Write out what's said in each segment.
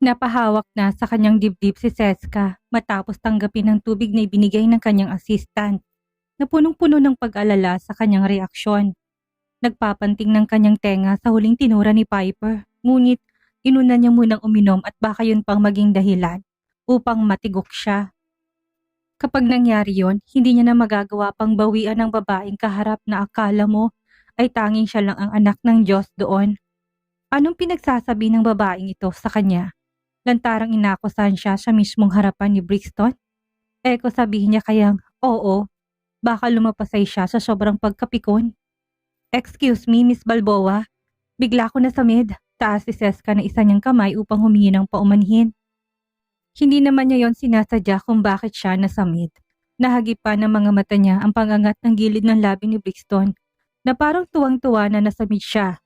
Napahawak na sa kanyang dibdib si Seska matapos tanggapin ang tubig na ibinigay ng kanyang assistant na punong-puno ng pag-alala sa kanyang reaksyon. Nagpapanting ng kanyang tenga sa huling tinura ni Piper, ngunit inuna niya munang uminom at baka yun pang maging dahilan upang matigok siya. Kapag nangyari yon, hindi niya na magagawa pang bawian ng babaeng kaharap na akala mo ay tanging siya lang ang anak ng Diyos doon. Anong pinagsasabi ng babaeng ito sa kanya? Lantarang inakusahan siya sa mismong harapan ni Brixton? Eko sabihin niya kayang, oo, baka lumapasay siya sa sobrang pagkapikon. Excuse me, Miss Balboa. Bigla ko nasamid. Taas si Seska na isa niyang kamay upang humingi ng paumanhin. Hindi naman niya yon sinasadya kung bakit siya nasamid. Nahagipan ng mga mata niya ang pangangat ng gilid ng labi ni Brixton na parang tuwang-tuwa na nasamid siya.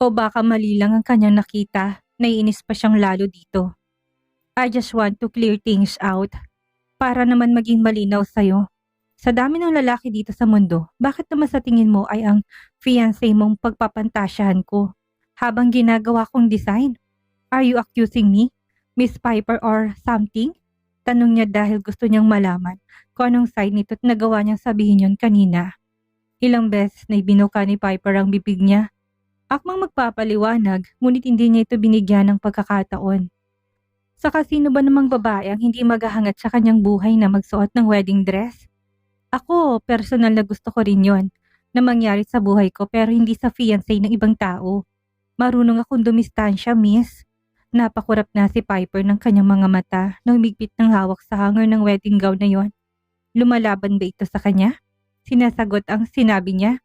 O baka mali lang ang kanyang nakita, naiinis pa siyang lalo dito. I just want to clear things out para naman maging malinaw sa'yo. Sa dami ng lalaki dito sa mundo, bakit naman sa tingin mo ay ang fiancé mong pagpapantasyahan ko habang ginagawa kong design? Are you accusing me, Miss Piper or something? Tanong niya dahil gusto niyang malaman kung anong side nito at nagawa niyang sabihin yon kanina. Ilang beses na ibinuka ni Piper ang bibig niya. Akmang magpapaliwanag, ngunit hindi niya ito binigyan ng pagkakataon. Saka sino ba namang babae ang hindi maghahangat sa kanyang buhay na magsuot ng wedding dress? Ako, personal na gusto ko rin yon na mangyari sa buhay ko pero hindi sa fiancé ng ibang tao. Marunong akong dumistansya, miss. Napakurap na si Piper ng kanyang mga mata nang umigpit ng hawak sa hanger ng wedding gown na yon. Lumalaban ba ito sa kanya? Sinasagot ang sinabi niya.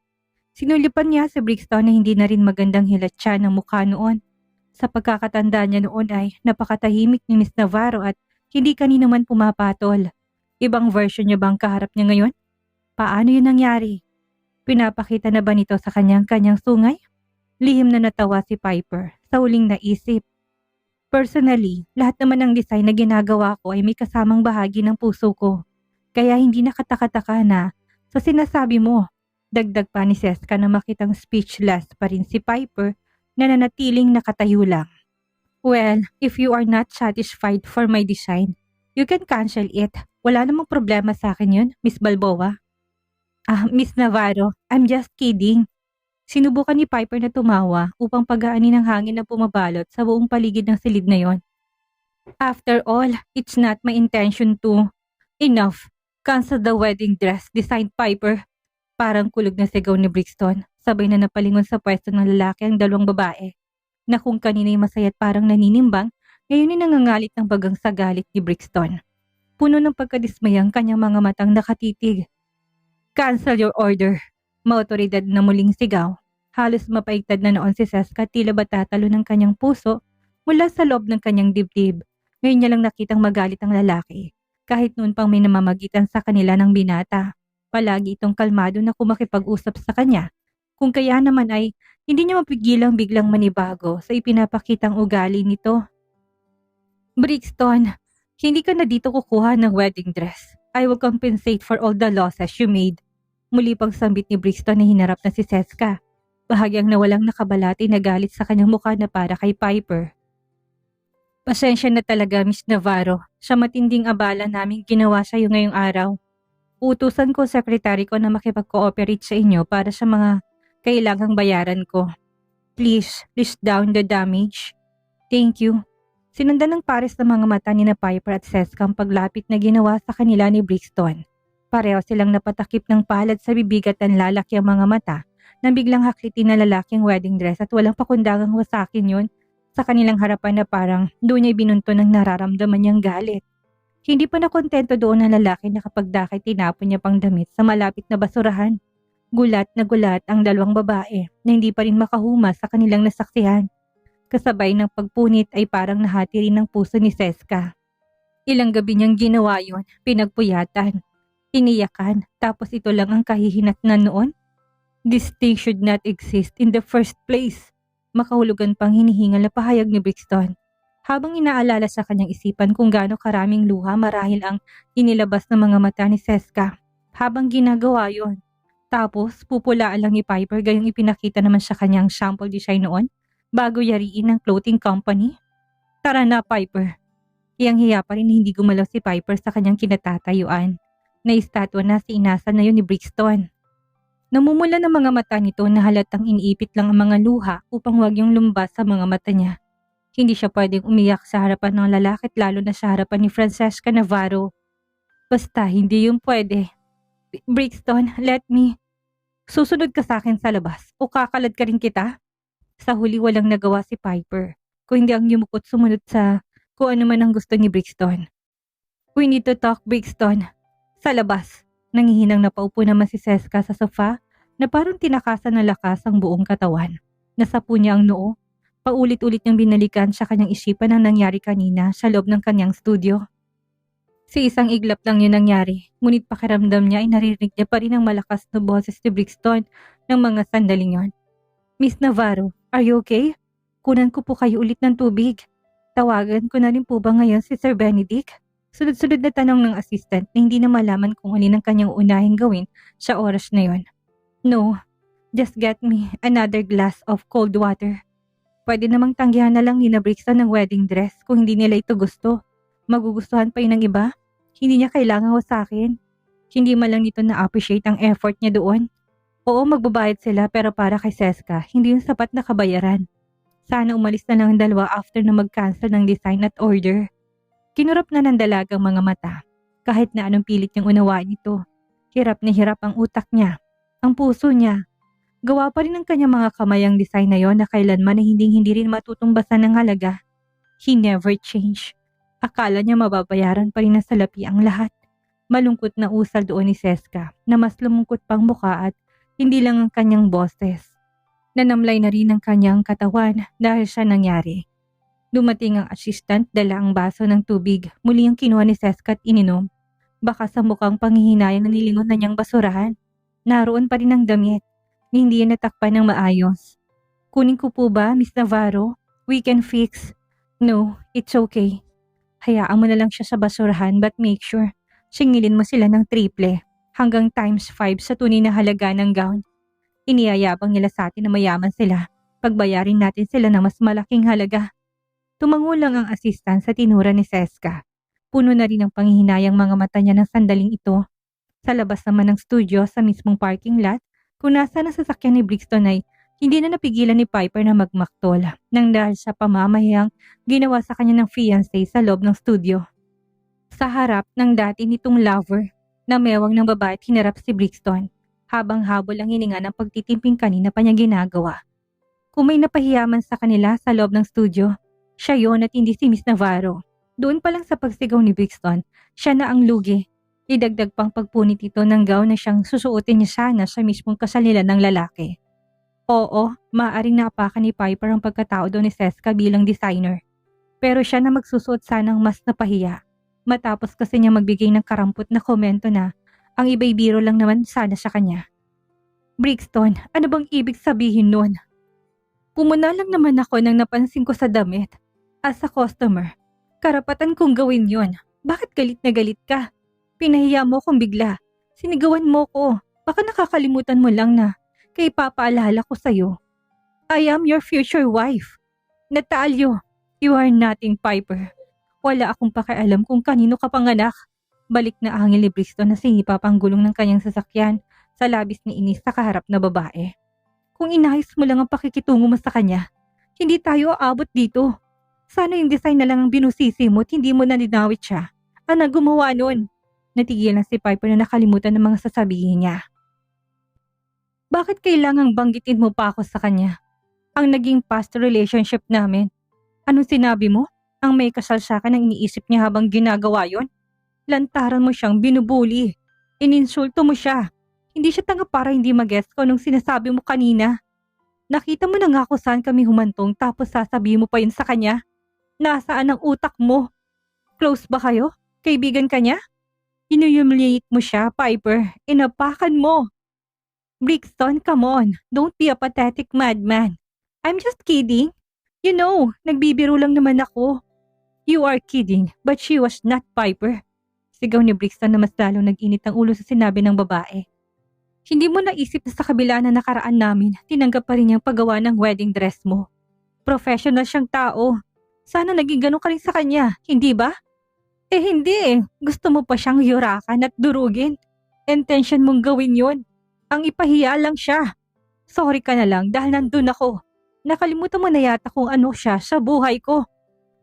Sinulipan niya si Brixton na hindi na rin magandang hilatsa ng mukha noon. Sa pagkakatanda niya noon ay napakatahimik ni Miss Navarro at hindi kanino man pumapatol. Ibang version niya bang kaharap niya ngayon? Paano yun nangyari? Pinapakita na ba nito sa kanyang sungay? Lihim na natawa si Piper sa huling naisip. Personally, lahat naman ng design na ginagawa ko ay may kasamang bahagi ng puso ko. Kaya hindi nakataka-taka na sa sinasabi mo. Dagdag pa ni Seska na makitang speechless pa rin si Piper na nanatiling nakatayo lang. Well, if you are not satisfied for my design, you can cancel it. Wala namang problema sa akin yun, Miss Balboa. Miss Navarro, I'm just kidding. Sinubukan ni Piper na tumawa upang pagaanin ng hangin na pumabalot sa buong paligid ng silid na yon. After all, it's not my intention to. Enough. Cancel the wedding dress, designed Piper. Parang kulog na sigaw ni Brixton. Sabay na napalingon sa pwesto ng lalaki ang dalawang babae. Na kung kanina'y masaya at parang naninimbang, ngayon ay nangangalit ng bagang sa galit ni Brixton. Puno ng pagkadismayang kanyang mga matang nakatitig. Cancel your order. Maotoridad na muling sigaw. Halos mapaigtad na noon si Seska tila ba tatalo ng kanyang puso mula sa loob ng kanyang dibdib. Ngayon niya lang nakitang magalit ang lalaki. Kahit noon pang may namamagitan sa kanila ng binata. Palagi itong kalmado na kumakipag-usap sa kanya. Kung kaya naman ay hindi niya mapigilang biglang manibago sa ipinapakitang ugali nito. Brixton, hindi ka na dito kukuha ng wedding dress. I will compensate for all the losses you made. Muli pang sambit ni Brixton na hinarap na si Seska. Bahagyang nawalang nakabalati na galit sa kanyang mukha na para kay Piper. Pasensya na talaga, Miss Navarro, sa matinding abala naming ginawa sa iyo ngayong araw. Utusan ko sekretary ko na makipag-cooperate sa inyo para sa mga kailangang bayaran ko. Please, list down the damage. Thank you. Sinundan ng pares ng mga mata ni na Piper at Seska ang paglapit na ginawa sa kanila ni Brixton. Pareho silang napatakip ng palad sa bibig at lalaki ang mga mata nang biglang haklitin na lalaking wedding dress at walang pakundangang wasakin yun sa kanilang harapan na parang doon niya binunto ng nararamdaman niyang galit. Hindi pa nakontento doon ang lalaki na kapag dakay tinapon niya pang damit sa malapit na basurahan. Gulat na gulat ang dalawang babae na hindi pa rin makahuma sa kanilang nasaksihan. Kasabay ng pagpunit ay parang nahati rin ng puso ni Seska. Ilang gabi niyang ginawa yun, pinagpuyatan. Iniyakan, tapos ito lang ang kahihinatnan noon? This thing should not exist in the first place. Makahulugan pang hinihingal na pahayag ni Brixton. Habang inaalala sa kanyang isipan kung gaano karaming luha marahil ang inilabas ng mga mata ni Seska. Habang ginagawa yon. Tapos pupulaan lang ni Piper gayong ipinakita naman sa kanyang sample design noon bago yariin ng clothing company. Tara na, Piper. Hiyang-hiya pa rin na hindi gumalaw si Piper sa kanyang kinatatayuan. Naistatwa na si inasan na yun ni Brixton. Namumula ng mga mata nito na halatang iniipit lang ang mga luha upang wag yung lumbas sa mga mata niya. Hindi siya pwedeng umiyak sa harapan ng lalaki at lalo na sa harapan ni Francesca Navarro. Basta hindi yung pwede. Brixton, let me. Susunod ka sa akin sa labas o kakalad ka rin kita? Sa huli walang nagawa si Piper, kung hindi ang yumukot sumunod sa kung ano man ang gusto ni Brixton. We need to talk, Brixton. Sa labas. Nangihinang napaupo naman si Seska sa sofa na parang tinakasan ng lakas ang buong katawan. Nasapu niya ang noo. Paulit-ulit niyang binalikan sa kanyang isipan ang nangyari kanina sa loob ng kanyang studio. Si isang iglap lang yun nangyari, ngunit pakiramdam niya ay naririnig niya pa rin ang malakas na boses ni Brixton ng mga sandaling yon. Miss Navarro, are you okay? Kunan ko po kayo ulit ng tubig. Tawagan ko na rin po ba ngayon si Sir Benedict? Sunod-sunod na tanong ng assistant na hindi na malaman kung alin ang kanyang unahing gawin sa oras na yon. No, just get me another glass of cold water. Pwede namang tanggihan na lang ni na Brixton ng wedding dress kung hindi nila ito gusto. Magugustuhan pa yun ng iba? Hindi niya kailangan sa akin. Hindi man lang nito na-appreciate ang effort niya doon. Oo, magbabayad sila pero para kay Seska, hindi yung sapat na kabayaran. Sana umalis na lang ang dalawa after na mag-cancel ng design at order. Kinurap na ng dalagang mga mata. Kahit na anong pilit niyang unawaan ito. Hirap na hirap ang utak niya. Ang puso niya. Gawa pa rin ng kanyang mga kamay ang design na yon na kailanman na hindi rin matutumbasan ng halaga. He never changed. Akala niya mababayaran pa rin na salapi ang lahat. Malungkot na usal doon ni Seska na mas lumungkot pang muka at hindi lang ang kanyang boses. Nanamlay na rin ang kanyang katawan dahil sa nangyari. Dumating ang assistant, dala ang baso ng tubig. Muli ang kinuha ni Seska at ininom. Baka sa mukhang panghihinayang na nilingon na niyang basurahan. Naroon pa rin ang damit. Hindi yan natakpan ng maayos. Kunin ko po ba, Miss Navarro? We can fix. No, it's okay. Hayaan mo na lang siya sa basurahan but make sure singilin mo sila ng triple hanggang times 5 sa tunay na halaga ng gown. Iniyayabang nila sa atin na mayaman sila. Pagbayarin natin sila ng mas malaking halaga. Tumango lang ang assistant sa tinura ni Seska. Puno na rin ang panghihinayang mga mata niya ng sandaling ito. Sa labas naman ng studio sa mismong parking lot, kung nasa ang sasakyan ni Brixton ay hindi na napigilan ni Piper na magmaktol nang dahil sa pamamayang ginawa sa kanya ng fiancé sa loob ng studio. Sa harap ng dati nitong lover, na mewang ng babae at hinarap si Brixton habang habol ang hininga ng pagtitimping kanina pa niya ginagawa. Kung may napahiyaman sa kanila sa loob ng studio, siya yon at hindi si Miss Navarro. Doon pa lang sa pagsigaw ni Brixton, siya na ang lugi. Idagdag pang pagpunit ito ng gown na siyang susuotin niya sana sa mismong kasal nila ng lalaki. Oo, maaaring naapakan ni Piper ang pagkatao doon ni Seska bilang designer. Pero siya na magsusuot sanang mas napahiya. Matapos kasi niya magbigay ng karampot na komento na ang iba'y biro lang naman sana sa kanya. Brixton, ano bang ibig sabihin nun? Pumuna lang naman ako nang napansin ko sa damit. As a customer, karapatan kong gawin yon. Bakit galit na galit ka? Pinahiya mo kong bigla. Sinigawan mo ko. Baka nakakalimutan mo lang na kay papaalala ko sa'yo. I am your future wife. Natalyo, you are nothing, Piper. Wala akong pakialam kung kanino ka panganak. Balik na angel ni Brixton na singipa pang gulong ng kanyang sasakyan sa labis ni inis sa kaharap na babae. Kung inayos mo lang ang pakikitungo mo sa kanya, hindi tayo aabot dito. Sana yung design na lang ang binusisi mo at hindi mo na ninawit siya. Ano gumawa nun? Natigil na si Piper na nakalimutan ng mga sasabihin niya. Bakit kailangang banggitin mo pa ako sa kanya? Ang naging past relationship namin. Anong sinabi mo? Ang may kasal sa akin ang iniisip niya habang ginagawa yon? Lantaran mo siyang binubuli. Ininsulto mo siya. Hindi siya tanga para hindi mag-gets ko anong sinasabi mo kanina. Nakita mo na nga kung saan kami humantong tapos sasabihin mo pa yun sa kanya? Nasaan ang utak mo? Close ba kayo? Kaibigan ka niya? Inhumiliate mo siya, Piper. Inapakan mo. Brixton, come on. Don't be a pathetic madman. I'm just kidding. You know, nagbibiro lang naman ako. You are kidding, but she was not, Piper. Sigaw ni Brixton na mas lalong nag-init ang ulo sa sinabi ng babae. Hindi mo naisip na sa kabila na nakaraan namin, tinanggap pa rin niyang paggawa ng wedding dress mo. Professional siyang tao. Sana naging ganun ka rin sa kanya, hindi ba? Eh hindi eh. Gusto mo pa siyang yurakan at durugin. Intention mong gawin yun. Ang ipahiya lang siya. Sorry ka na lang dahil nandun ako. Nakalimutan mo na yata kung ano siya sa buhay ko.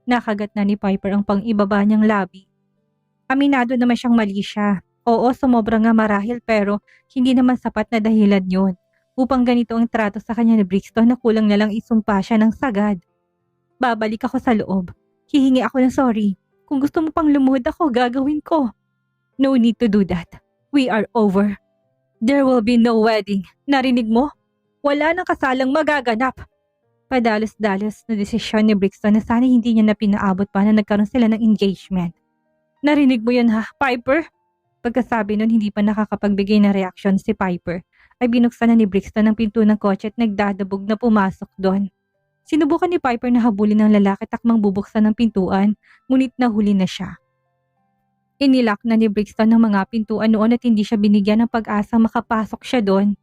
Nakagat na ni Piper ang pang-ibaba niyang labi. Aminado naman siyang mali siya. Oo, sumobra nga marahil pero hindi naman sapat na dahilan yun. Upang ganito ang trato sa kanya ni Brixton na kulang na lang isumpa siya ng sagad. Babalik ako sa loob. Hihingi ako ng sorry. Kung gusto mo pang lumuhod ako, gagawin ko. No need to do that. We are over. There will be no wedding. Narinig mo? Wala nang kasalang magaganap. Padalos-dalos na desisyon ni Brixton na sana hindi niya na pinaabot pa na nagkaroon sila ng engagement. Narinig mo yun ha, Piper? Pagkasabi nun hindi pa nakakapagbigay ng reaksyon si Piper, ay binuksan na ni Brixton ang pinto ng kotse at nagdadabog na pumasok doon. Sinubukan ni Piper na habulin ng lalaki takmang bubuksan ng pintuan, ngunit nahuli na siya. Inilak na ni Brixton ng mga pintuan noon at hindi siya binigyan ng pag-asang makapasok siya doon.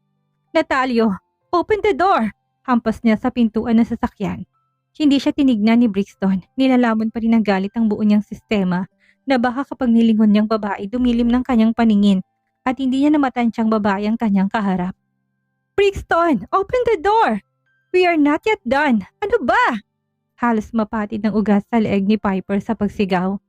Natalio, open the door! Hampas niya sa pintuan ng sasakyan. Hindi siya tinignan ni Brixton, nilalamon pa rin ng galit ang buo niyang sistema na baka kapag nilingon niyang babae dumilim ng kanyang paningin at hindi niya namatansyang babae ang kanyang kaharap. Brixton, open the door! We are not yet done. Ano ba? Halos mapatid ng ugat sa leeg ni Piper sa pagsigaw.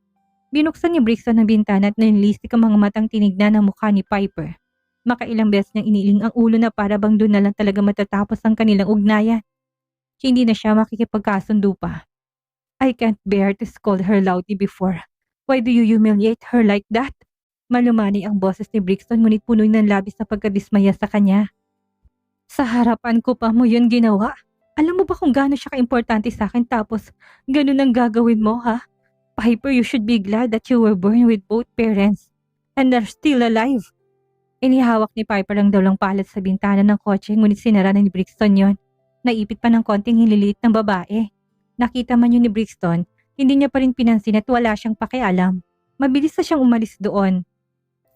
Binuksan ni Brixton ang bintana at nanlistik ang mga matang tinignan ng mukha ni Piper. Makailang beses niyang iniling ang ulo na para bang doon na lang talaga matatapos ang kanilang ugnayan. Hindi na siya makikipagkasundo pa. I can't bear to scold her loudly before. Why do you humiliate her like that? Malumani ang boses ni Brixton ngunit punoy ng labis na pagkadismaya sa kanya. Sa harapan ko pa mo yun ginawa. Alam mo ba kung gaano siya kaimportante sa akin tapos ganun ang gagawin mo ha? Piper, you should be glad that you were born with both parents and are still alive. Inihawak ni Piper ang dalang palat sa bintana ng kotse ngunit sinara na ni Brixton yon. Naipit pa ng konting hililiit ng babae. Nakita man yun ni Brixton, hindi niya pa rin pinansin at wala siyang pakialam. Mabilis na siyang umalis doon.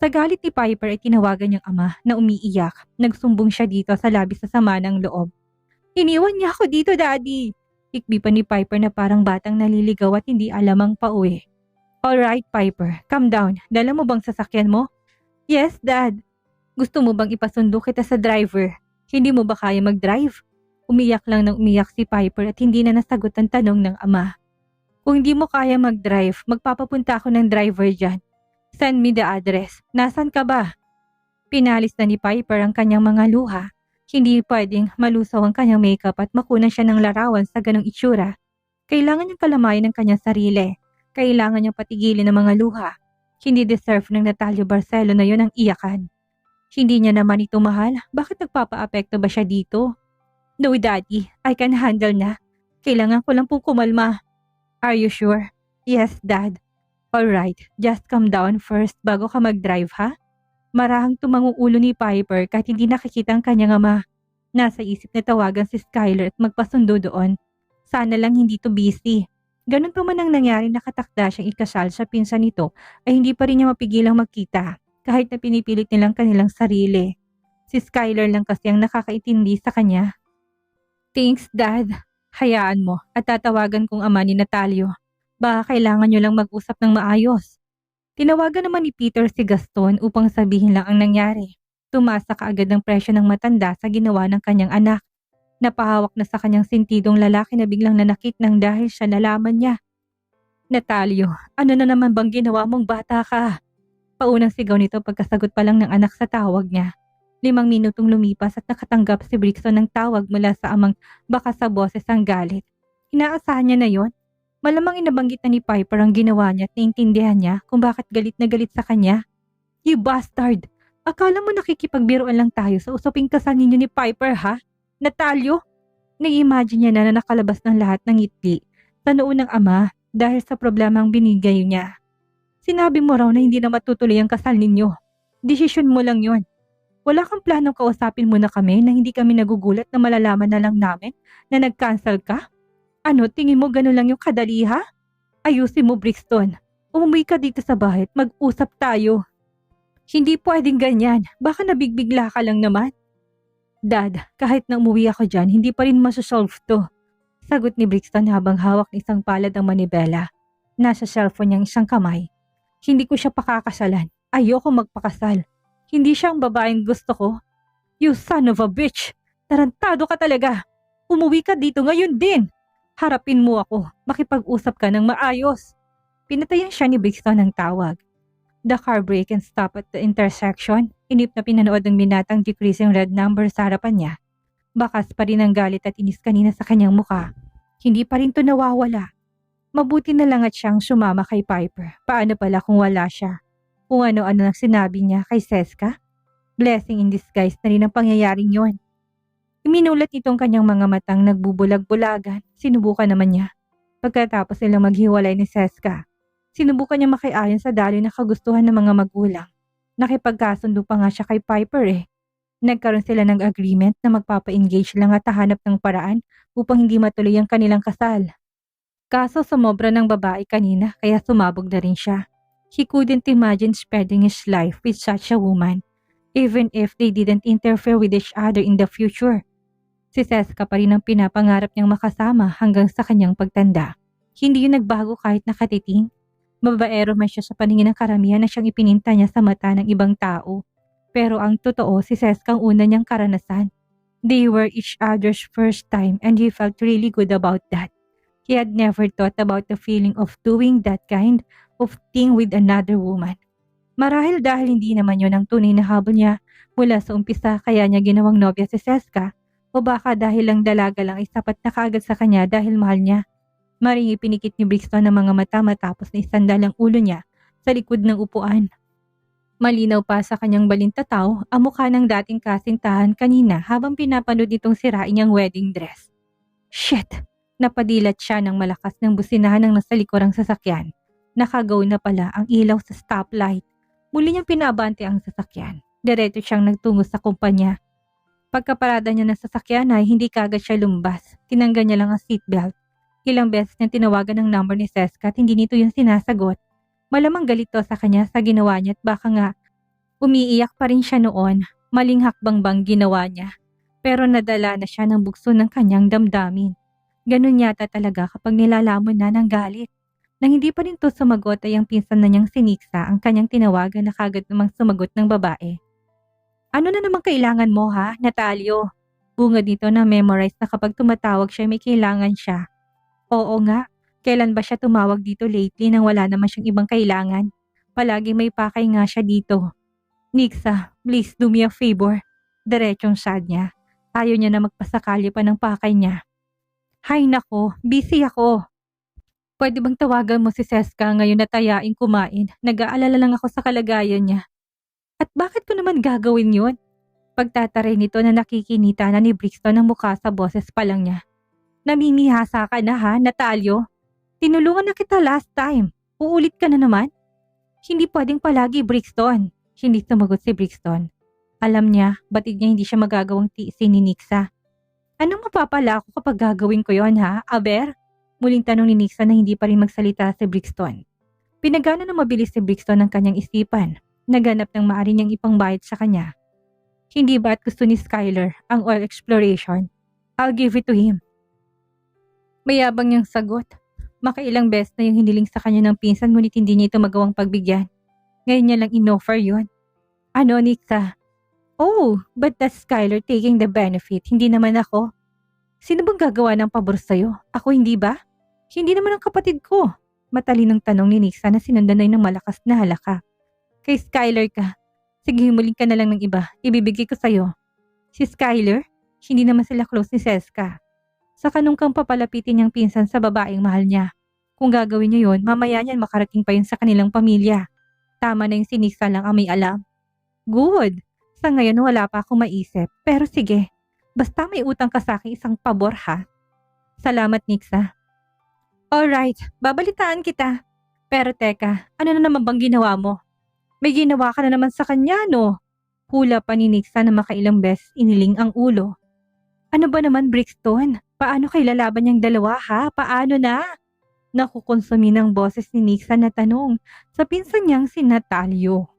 Sa galit ni Piper ay tinawagan niyang ama na umiiyak. Nagsumbong siya dito sa labis na sama ng loob. Iniwan niya ako dito, Daddy! Ikbi pa ni Piper na parang batang naliligaw at hindi alam ang pauwi. Alright, Piper, calm down. Dala mo bang sasakyan mo? Yes, Dad. Gusto mo bang ipasundo kita sa driver? Hindi mo ba kaya mag-drive? Umiyak lang ng umiyak si Piper at hindi na nasagot ang tanong ng ama. Kung hindi mo kaya mag-drive, magpapapunta ako ng driver dyan. Send me the address. Nasaan ka ba? Pinalis na ni Piper ang kanyang mga luha. Hindi pwedeng malusaw ang kanyang makeup at makunan siya ng larawan sa ganong itsura. Kailangan niyang kalamayan ng kanyang sarili. Kailangan niyang patigilin ang mga luha. Hindi deserve ng Natalia Barcelo na yun ang iyakan. Hindi niya naman ito mahal. Bakit nagpapa-apekto ba siya dito? No, Daddy. I can handle na. Kailangan ko lang pong kumalma. Are you sure? Yes, Dad. Alright, just calm down first bago ka mag-drive ha? Marahang tumango ulo ni Piper kahit hindi nakikita ang kanyang ama. Nasa isip na tawagan si Skyler at magpasundo doon. Sana lang hindi to busy. Ganun pa man ang nangyari nakatakda siyang ikasal sa pinsan nito ay hindi pa rin niya mapigilang magkita kahit na pinipilit nilang kanilang sarili. Si Skyler lang kasi ang nakakaintindi sa kanya. Thanks, Dad. Hayaan mo at tatawagan kong ama ni Natalio. Baka kailangan nyo lang mag-usap ng maayos. Tinawagan naman ni Peter si Gaston upang sabihin lang ang nangyari. Tumasa kaagad ng presyo ng matanda sa ginawa ng kanyang anak. Napahawak na sa kanyang sentidong lalaki na biglang nanakit nang dahil siya nalaman niya. Natalio, ano na naman bang ginawa mong bata ka? Paunang sigaw nito pagkasagot pa lang ng anak sa tawag niya. 5 minutong lumipas at nakatanggap si Brixton ng tawag mula sa amang baka sa boses ang galit. Inaasahan niya na yon. Malamang inabanggit na ni Piper ang ginawa niya at naintindihan niya kung bakit galit na galit sa kanya. You bastard! Akala mo nakikipagbiruan lang tayo sa usaping kasal ninyo ni Piper ha? Natalio? Nai-imagine niya na nakalabas ng lahat ng ngiti sa noo ng ama dahil sa problemang binigay niya. Sinabi mo raw na hindi na matutuloy ang kasal ninyo. Desisyon mo lang yon. Wala kang planong kausapin mo na kami na hindi kami nagugulat na malalaman na lang namin na nag-cancel ka? Ano, tingin mo gano'n lang yung kadali ha? Ayusin mo, Brixton. Umuwi ka dito sa bahay at mag-usap tayo. Hindi pwedeng ganyan. Baka nabigbigla ka lang naman. Dad, kahit na umuwi ako dyan, hindi pa rin masasolve to. Sagot ni Brixton habang hawak ng isang palad ang manibela. Nasa cellphone niyang isang kamay. Hindi ko siya pakakasalan. Ayoko magpakasal. Hindi siya ang babaeng gusto ko. You son of a bitch! Tarantado ka talaga! Umuwi ka dito ngayon din! Harapin mo ako. Makipag-usap ka ng maayos. Pinatayan siya ni Brixton ng tawag. The car brake and stop at the intersection. Inip na pinanood ng binatang decreasing red number sa harapan niya. Bakas pa rin ang galit at inis kanina sa kanyang muka. Hindi pa rin to nawawala. Mabuti na lang at siyang sumama kay Piper. Paano pala kung wala siya? Kung ano-ano nang sinabi niya kay Seska? Blessing in disguise na rin ang pangyayaring yon. Iminulat nitong kanyang mga matang nagbubulag-bulagan. Sinubukan naman niya. Pagkatapos nilang maghiwalay ni Seska, sinubukan niya makiayon sa daloy na kagustuhan ng mga magulang. Nakipagkasundo pa nga siya kay Piper eh. Nagkaroon sila ng agreement na magpapa-engage lang at hahanap ng paraan upang hindi matuloy ang kanilang kasal. Kaso sumobra ng babae kanina kaya sumabog na rin siya. He couldn't imagine spending his life with such a woman, even if they didn't interfere with each other in the future. Si Seska pa rin ang pinapangarap niyang makasama hanggang sa kanyang pagtanda. Hindi yun nagbago kahit nakatiting. Babaero man siya sa paningin ng karamihan na siyang ipininta niya sa mata ng ibang tao. Pero ang totoo, si Seska ang una niyang karanasan. They were each other's first time and he felt really good about that. He had never thought about the feeling of doing that kind of thing with another woman. Marahil dahil hindi naman yun ang tunay na habol niya mula sa umpisa kaya niya ginawang nobya si Seska, o baka dahil lang dalaga lang ay sapat na kaagad sa kanya dahil mahal niya. Maring ipinikit ni Brixton ang mga mata matapos na isandal ang ulo niya sa likod ng upuan. Malinaw pa sa kanyang balintataw ang mukha ng dating kasintahan kanina habang pinapanood nitong sirain niyang wedding dress. Shit! Napadilat siya ng malakas ng businahan ng nasa likurang sasakyan. Nakagaw na pala ang ilaw sa stoplight. Muli niyang pinabante ang sasakyan. Diretso siyang nagtungo sa kumpanya. Pagkaparada niya ng sasakyan ay hindi kaagad siya lumbas. Tinanggal niya lang ang seatbelt. Ilang beses niyang tinawagan ang number ni Seska at hindi nito yung sinasagot. Malamang galit to sa kanya sa ginawa niya at baka nga umiiyak pa rin siya noon. Maling hakbang bang ginawa niya. Pero nadala na siya ng bugso ng kanyang damdamin. Ganun yata talaga kapag nilalamon na ng galit. Nang hindi pa rin to sumagot ay ang pinsan na niyang si Nixa ang kanyang tinawagan na kagad namang sumagot ng babae. Ano na naman kailangan mo ha, Natalio? Bungad nito na memorize na kapag tumatawag siya may kailangan siya. Oo nga, kailan ba siya tumawag dito lately nang wala naman siyang ibang kailangan? Palagi may pakay nga siya dito. Nixa, please do me a favor. Diretsong sad niya. Ayaw niya na magpasakali pa ng pakay niya. Hay nako, busy ako. Pwede bang tawagan mo si Seska ngayon na tayain kumain? Nag-aalala lang ako sa kalagayan niya. At bakit ko naman gagawin yun? Pagtataray nito na nakikinita na ni Brixton ang mukha sa boses pa lang niya. Namimihasa ka na ha, Natalio? Tinulungan na kita last time. Uulit ka na naman? Hindi pwedeng palagi, Brixton. Hindi sumagot si Brixton. Alam niya, batid niya hindi siya magagawang tiisin ni Nixa. Anong mapapala ako kapag gagawin ko yon ha, Aber? Muling tanong ni Nixa na hindi pa rin magsalita si Brixton. Pinagana na mabilis si Brixton ang kanyang isipan. Naganap ng maaari niyang ipangbayad sa kanya. Hindi ba at gusto ni Skyler ang oil exploration? I'll give it to him. Mayabang niyang sagot. Makailang beses na yung hiniling sa kanya ng pinsan ngunit hindi niya ito magawang pagbigyan. Ngayon niya lang in-offer yun. Ano, Nixa? Oh, but that's Skyler taking the benefit, hindi naman ako. Sino bang gagawa ng pabor sa'yo? Ako hindi ba? Hindi naman ang kapatid ko. Matalinong tanong ni Nixa na sinundan na ng malakas na halaka. Kay Skyler ka. Sige, humuling ka na lang ng iba. Ibibigay ko sa'yo. Si Skyler? Hindi naman sila close ni Seska. Sa kanong kang papalapitin niyang pinsan sa babaeng mahal niya. Kung gagawin niya yun, mamaya niyan makarating pa yun sa kanilang pamilya. Tama na yung si Nixa lang ang may alam. Good. Sa ngayon wala pa akong maisip. Pero sige, basta may utang ka sa akin isang pabor ha. Salamat, Nixa. Alright, babalitaan kita. Pero teka, ano na naman bang ginawa mo? May ginawa ka na naman sa kanya, no? Hula pa ni Nixa na makailang beses iniling ang ulo. Ano ba naman, Brixton? Paano kay lalaban niyang dalawa ha? Paano na? Nakukonsumi ng boses ni Nixa na tanong sa pinsan niyang si Natalio.